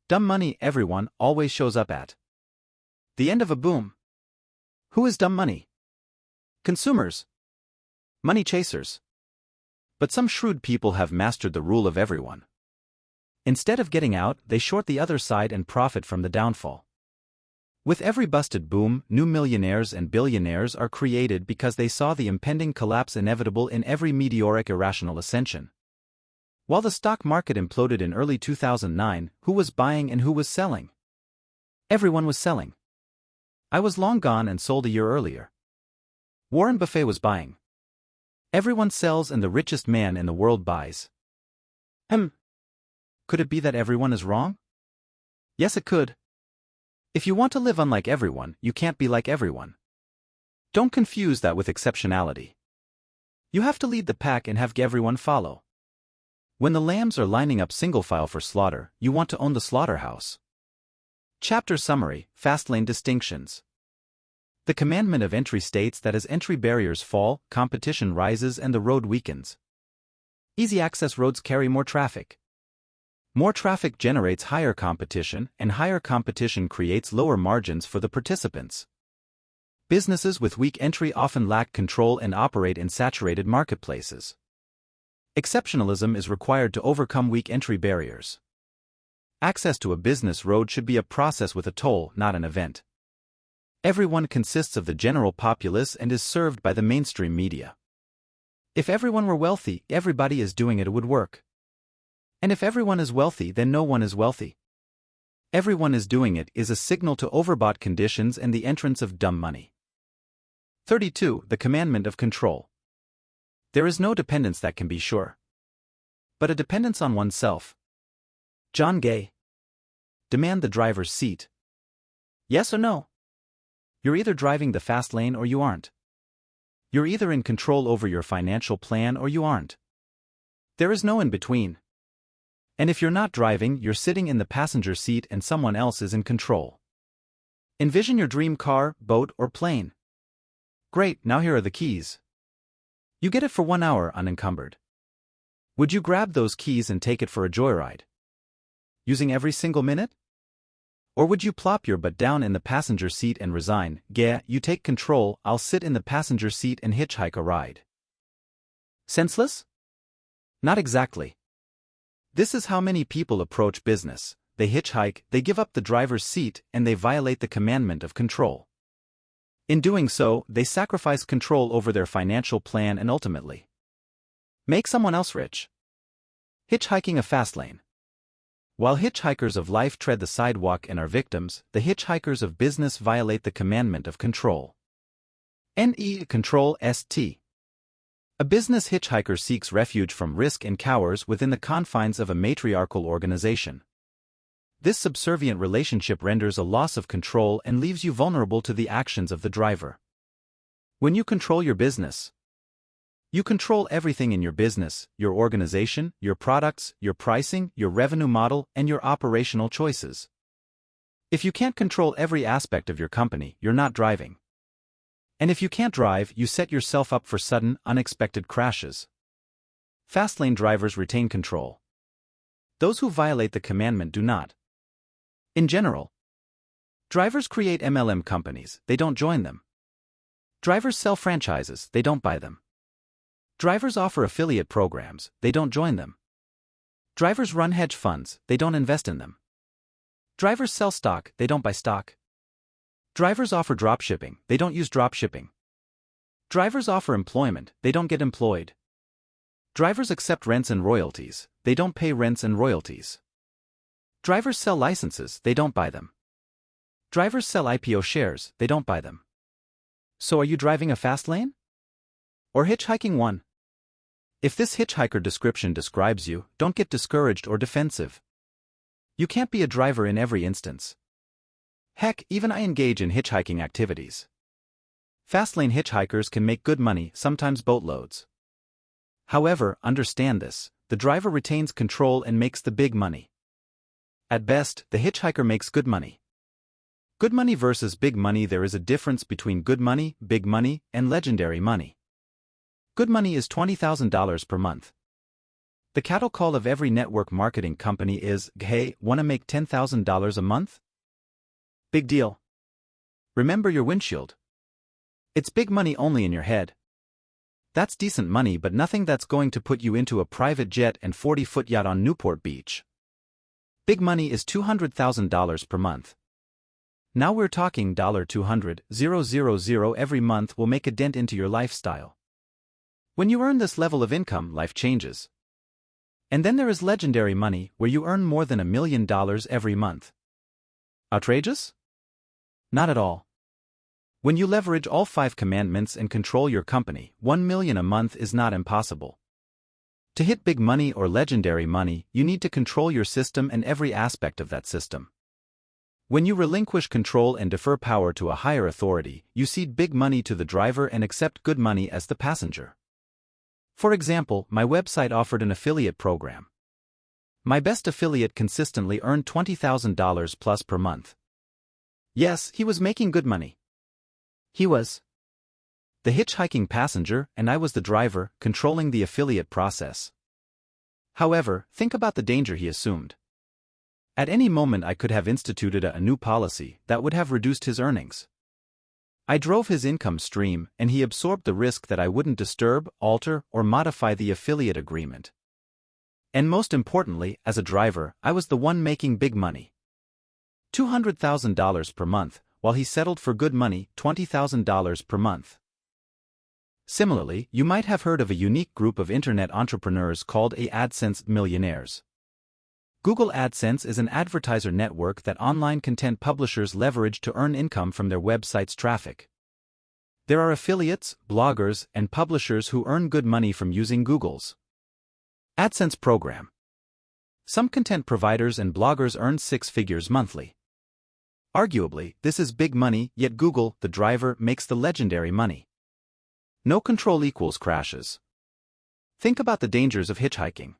Dumb money everyone always shows up at the end of a boom. Who is dumb money? Consumers. Money chasers. But some shrewd people have mastered the rule of everyone. Instead of getting out, they short the other side and profit from the downfall. With every busted boom, new millionaires and billionaires are created because they saw the impending collapse inevitable in every meteoric irrational ascension. While the stock market imploded in early 2009, who was buying and who was selling? Everyone was selling. I was long gone and sold a year earlier. Warren Buffett was buying. Everyone sells and the richest man in the world buys. Could it be that everyone is wrong? Yes, it could. If you want to live unlike everyone, you can't be like everyone. Don't confuse that with exceptionality. You have to lead the pack and have everyone follow. When the lambs are lining up single file for slaughter, you want to own the slaughterhouse. Chapter Summary: FastLane Distinctions. The commandment of entry states that as entry barriers fall, competition rises and the road weakens. Easy access roads carry more traffic. More traffic generates higher competition, and higher competition creates lower margins for the participants. Businesses with weak entry often lack control and operate in saturated marketplaces. Exceptionalism is required to overcome weak entry barriers. Access to a business road should be a process with a toll, not an event. Everyone consists of the general populace and is served by the mainstream media. If everyone were wealthy, everybody is doing it would work. And if everyone is wealthy, then no one is wealthy. Everyone is doing it is a signal to overbought conditions and the entrance of dumb money. 32. The Commandment of Control. There is no dependence that can be sure, but a dependence on oneself. John Gay. Demand the driver's seat. Yes or no? You're either driving the fast lane or you aren't. You're either in control over your financial plan or you aren't. There is no in between. And if you're not driving, you're sitting in the passenger seat and someone else is in control. Envision your dream car, boat, or plane. Great, now here are the keys. You get it for 1 hour unencumbered. Would you grab those keys and take it for a joyride? Using every single minute? Or would you plop your butt down in the passenger seat and resign? Yeah, you take control, I'll sit in the passenger seat and hitchhike a ride. Senseless? Not exactly. This is how many people approach business. They hitchhike, they give up the driver's seat, and they violate the commandment of control. In doing so, they sacrifice control over their financial plan and ultimately make someone else rich. Hitchhiking a fast lane. While hitchhikers of life tread the sidewalk and are victims, the hitchhikers of business violate the commandment of control. Control St. A business hitchhiker seeks refuge from risk and cowers within the confines of a matriarchal organization. This subservient relationship renders a loss of control and leaves you vulnerable to the actions of the driver. When you control your business, you control everything in your business: your organization, your products, your pricing, your revenue model, and your operational choices. If you can't control every aspect of your company, you're not driving. And if you can't drive, you set yourself up for sudden, unexpected crashes. Fastlane drivers retain control. Those who violate the commandment do not. In general, drivers create MLM companies, they don't join them. Drivers sell franchises, they don't buy them. Drivers offer affiliate programs, they don't join them. Drivers run hedge funds, they don't invest in them. Drivers sell stock, they don't buy stock. Drivers offer dropshipping, they don't use dropshipping. Drivers offer employment, they don't get employed. Drivers accept rents and royalties, they don't pay rents and royalties. Drivers sell licenses, they don't buy them. Drivers sell IPO shares, they don't buy them. So are you driving a fast lane? Or hitchhiking one? If this hitchhiker description describes you, don't get discouraged or defensive. You can't be a driver in every instance. Heck, even I engage in hitchhiking activities. Fastlane hitchhikers can make good money, sometimes boatloads. However, understand this: the driver retains control and makes the big money. At best, the hitchhiker makes good money. Good money versus big money. There is a difference between good money, big money, and legendary money. Good money is $20,000 per month. The cattle call of every network marketing company is, "Hey, wanna make $10,000 a month?" Big deal. Remember your windshield. It's big money only in your head. That's decent money, but nothing that's going to put you into a private jet and 40-foot yacht on Newport Beach. Big money is $200,000 per month. Now we're talking $200,000 every month will make a dent into your lifestyle. When you earn this level of income, life changes. And then there is legendary money, where you earn more than $1 million every month. Outrageous? Not at all. When you leverage all 5 commandments and control your company, $1 million a month is not impossible. To hit big money or legendary money, you need to control your system and every aspect of that system. When you relinquish control and defer power to a higher authority, you cede big money to the driver and accept good money as the passenger. For example, my website offered an affiliate program. My best affiliate consistently earned $20,000 plus per month. Yes, he was making good money. He was the hitchhiking passenger, and I was the driver, controlling the affiliate process. However, think about the danger he assumed. At any moment I could have instituted a new policy that would have reduced his earnings. I drove his income stream, and he absorbed the risk that I wouldn't disturb, alter, or modify the affiliate agreement. And most importantly, as a driver, I was the one making big money. $200,000 per month, while he settled for good money, $20,000 per month. Similarly, you might have heard of a unique group of internet entrepreneurs called AdSense millionaires. Google AdSense is an advertiser network that online content publishers leverage to earn income from their website's traffic. There are affiliates, bloggers, and publishers who earn good money from using Google's AdSense program. Some content providers and bloggers earn 6 figures monthly. Arguably, this is big money, yet Google, the driver, makes the legendary money. No control equals crashes. Think about the dangers of hitchhiking.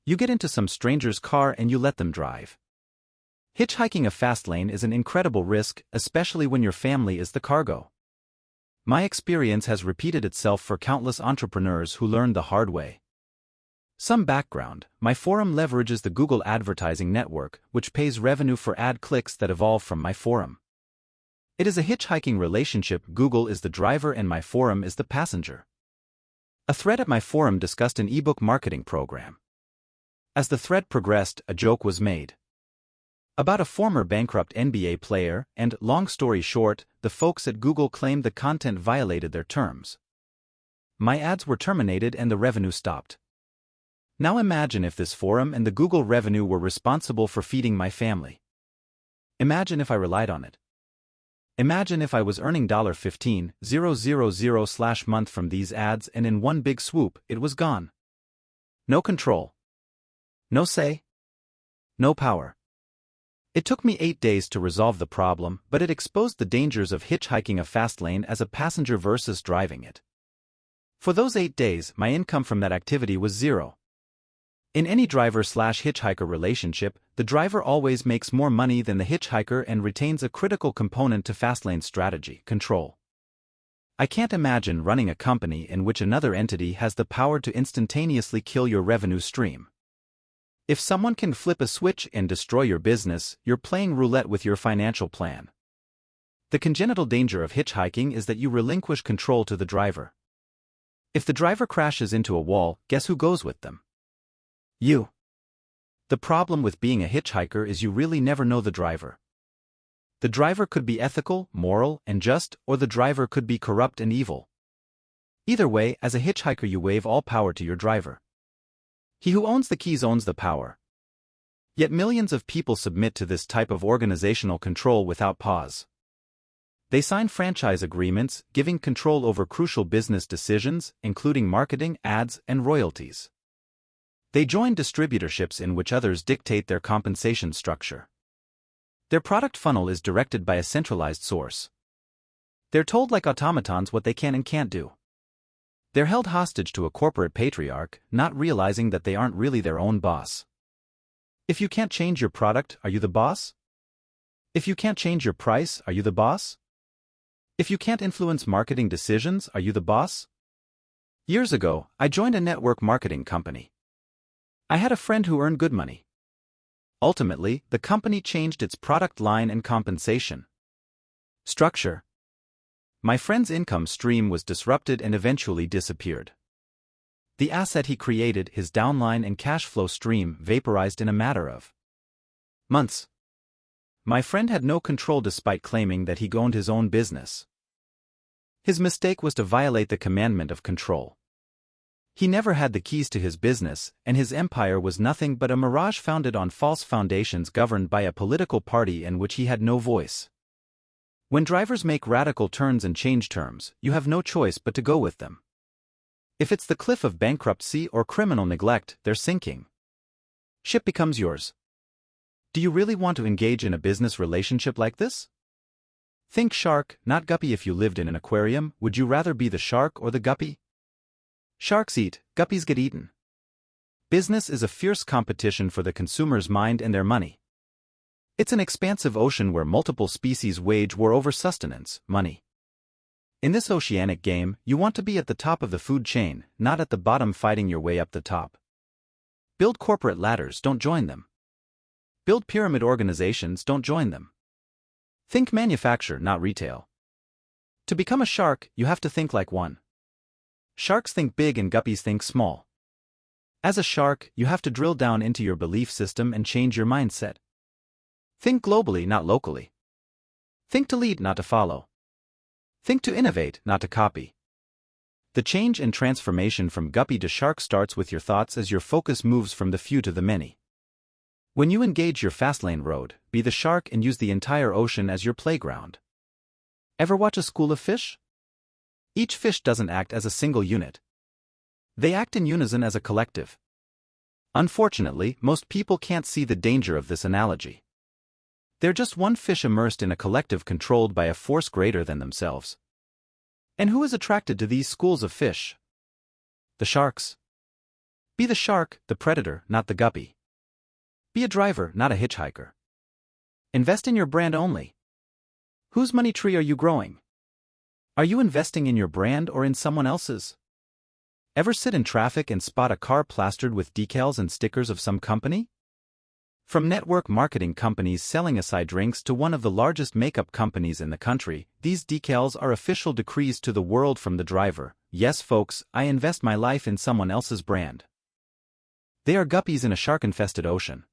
You get into some stranger's car and you let them drive. Hitchhiking a FastLane is an incredible risk, especially when your family is the cargo. My experience has repeated itself for countless entrepreneurs who learned the hard way. Some background: my forum leverages the Google advertising network, which pays revenue for ad clicks that evolve from my forum. It is a hitchhiking relationship. Google is the driver and my forum is the passenger. A thread at my forum discussed an ebook marketing program. As the thread progressed, a joke was made about a former bankrupt NBA player, and, long story short, the folks at Google claimed the content violated their terms. My ads were terminated and the revenue stopped. Now imagine if this forum and the Google revenue were responsible for feeding my family. Imagine if I relied on it. Imagine if I was earning $15,000/month from these ads, and in one big swoop, it was gone. No control. No say. No power. It took me 8 days to resolve the problem, but it exposed the dangers of hitchhiking a FastLane as a passenger versus driving it. For those 8 days, my income from that activity was zero. In any driver/hitchhiker relationship, the driver always makes more money than the hitchhiker and retains a critical component to FastLane's strategy: control. I can't imagine running a company in which another entity has the power to instantaneously kill your revenue stream. If someone can flip a switch and destroy your business, you're playing roulette with your financial plan. The congenital danger of hitchhiking is that you relinquish control to the driver. If the driver crashes into a wall, guess who goes with them? You. The problem with being a hitchhiker is you really never know the driver. The driver could be ethical, moral, and just, or the driver could be corrupt and evil. Either way, as a hitchhiker you waive all power to your driver. He who owns the keys owns the power. Yet millions of people submit to this type of organizational control without pause. They sign franchise agreements, giving control over crucial business decisions, including marketing, ads, and royalties. They join distributorships in which others dictate their compensation structure. Their product funnel is directed by a centralized source. They're told like automatons what they can and can't do. They're held hostage to a corporate patriarch, not realizing that they aren't really their own boss. If you can't change your product, are you the boss? If you can't change your price, are you the boss? If you can't influence marketing decisions, are you the boss? Years ago, I joined a network marketing company. I had a friend who earned good money. Ultimately, the company changed its product line and compensation structure. My friend's income stream was disrupted and eventually disappeared. The asset he created, his downline and cash flow stream, vaporized in a matter of months. My friend had no control despite claiming that he owned his own business. His mistake was to violate the commandment of control. He never had the keys to his business, and his empire was nothing but a mirage founded on false foundations governed by a political party in which he had no voice. When drivers make radical turns and change terms, you have no choice but to go with them. If it's the cliff of bankruptcy or criminal neglect, they're sinking. Ship becomes yours. Do you really want to engage in a business relationship like this? Think shark, not guppy. If you lived in an aquarium, would you rather be the shark or the guppy? Sharks eat, guppies get eaten. Business is a fierce competition for the consumer's mind and their money. It's an expansive ocean where multiple species wage war over sustenance, money. In this oceanic game, you want to be at the top of the food chain, not at the bottom fighting your way up the top. Build corporate ladders, don't join them. Build pyramid organizations, don't join them. Think manufacture, not retail. To become a shark, you have to think like one. Sharks think big and guppies think small. As a shark, you have to drill down into your belief system and change your mindset. Think globally, not locally. Think to lead, not to follow. Think to innovate, not to copy. The change and transformation from guppy to shark starts with your thoughts as your focus moves from the few to the many. When you engage your FastLane road, be the shark and use the entire ocean as your playground. Ever watch a school of fish? Each fish doesn't act as a single unit. They act in unison as a collective. Unfortunately, most people can't see the danger of this analogy. They're just one fish immersed in a collective controlled by a force greater than themselves. And who is attracted to these schools of fish? The sharks. Be the shark, the predator, not the guppy. Be a driver, not a hitchhiker. Invest in your brand only. Whose money tree are you growing? Are you investing in your brand or in someone else's? Ever sit in traffic and spot a car plastered with decals and stickers of some company? From network marketing companies selling acai drinks to one of the largest makeup companies in the country, these decals are official decrees to the world from the driver. Yes, folks, I invest my life in someone else's brand. They are guppies in a shark-infested ocean.